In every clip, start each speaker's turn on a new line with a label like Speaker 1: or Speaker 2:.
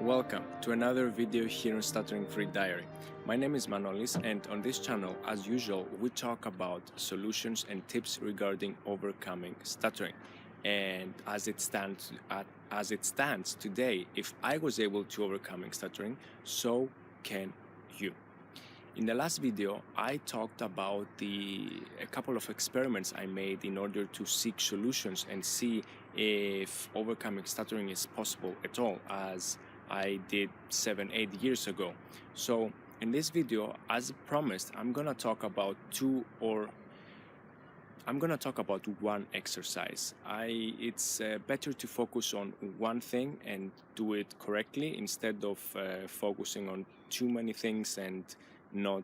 Speaker 1: Welcome to another video here on Stutteringfreediary. My name is Manolis, and on this channel, as usual, we talk about solutions and tips regarding overcoming stuttering. And as it stands today, if I was able to overcoming stuttering, so can you. In the last video, I talked about a couple of experiments I made in order to seek solutions and see if overcoming stuttering is possible at all, as I did 7-8 years ago. So in this video, as promised, I'm gonna talk about one exercise. It's better to focus on one thing and do it correctly instead of focusing on too many things and not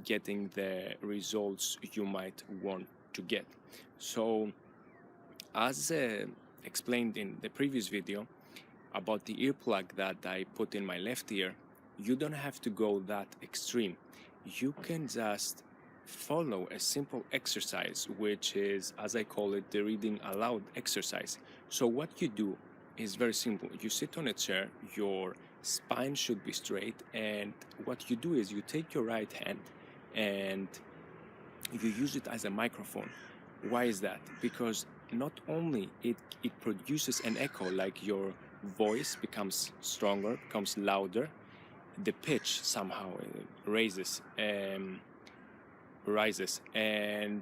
Speaker 1: getting the results you might want to get. So as explained in the previous video about the earplug that I put in my left ear, you don't have to go that extreme. You can just follow a simple exercise, which is, as I call it, the reading aloud exercise. So what you do is very simple. You sit on a chair, your spine should be straight, and what you do is you take your right hand and you use it as a microphone. Why is that? Because not only it produces an echo, like your voice becomes stronger, becomes louder, the pitch somehow rises, and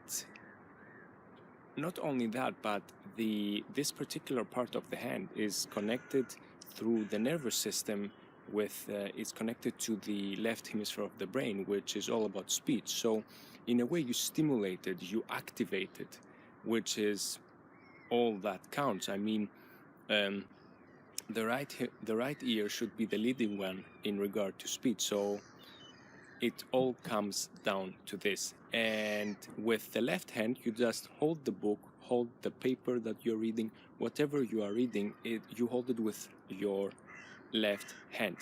Speaker 1: not only that, but this particular part of the hand is connected through the nervous system it's connected to the left hemisphere of the brain, which is all about speech. So in a way, you stimulate it, you activate it, which is all that counts. I mean, the right ear should be the leading one in regard to speech. So it all comes down to this. And with the left hand, you just hold the book, hold the paper that you're reading, whatever you are reading, you hold it with your left hand.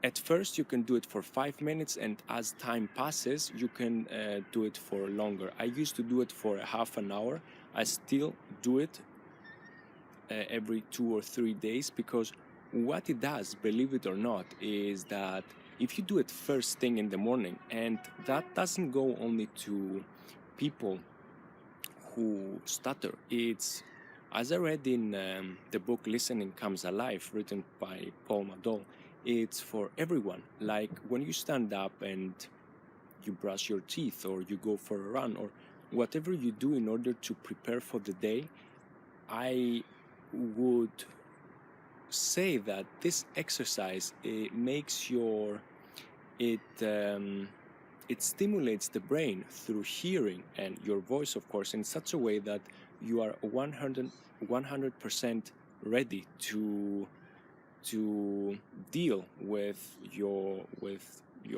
Speaker 1: At first, you can do it for 5 minutes, and as time passes, you can do it for longer. I used to do it for a half an hour. I still do it every 2 or 3 days, because what it does, believe it or not, is that if you do it first thing in the morning, and that doesn't go only to people who stutter. It's, as I read in the book Listening Comes Alive, written by Paul Madol, it's for everyone. Like when you stand up and you brush your teeth, or you go for a run, or whatever you do in order to prepare for the day, I would say that this exercise, it stimulates the brain through hearing and your voice, of course, in such a way that you are 100% ready to deal with your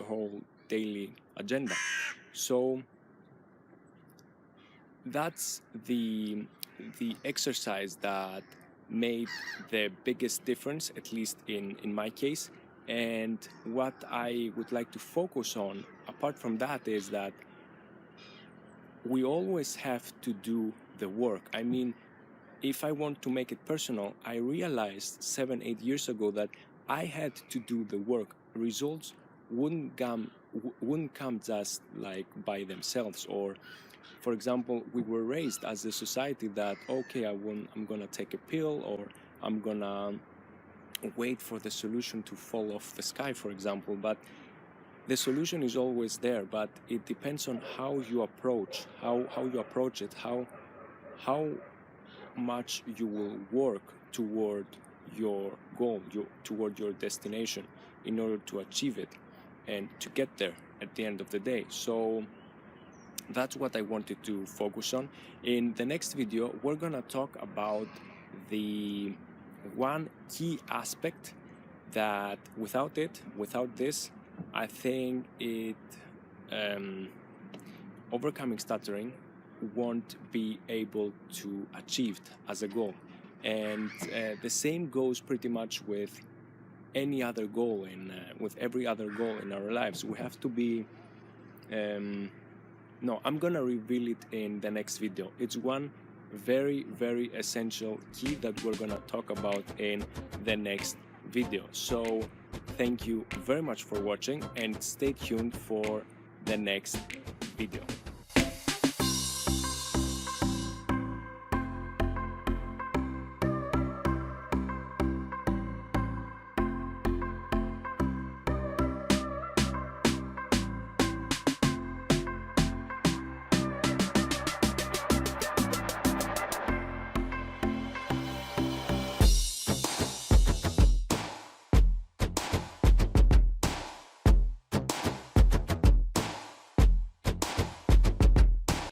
Speaker 1: whole daily agenda. So that's the exercise that made the biggest difference, at least in my case. And what I would like to focus on apart from that is that we always have to do the work. I mean, if I want to make it personal, I realized 7-8 years ago that I had to do the work. Results wouldn't come just like by themselves. Or, for example, we were raised as a society that, okay, I'm gonna take a pill, or I'm gonna wait for the solution to fall off the sky, for example. But the solution is always there, but it depends on how you approach it, how much you will work toward your goal, toward your destination, in order to achieve it and to get there at the end of the day. So that's what I wanted to focus on. In the next video, we're gonna talk about the one key aspect that without this, I think overcoming stuttering won't be able to achieve as a goal. And the same goes pretty much with any other goal, with every other goal in our lives. We have to be no, I'm gonna reveal it in the next video. It's one very essential key that we're gonna talk about in the next video. So thank you very much for watching and stay tuned for the next video.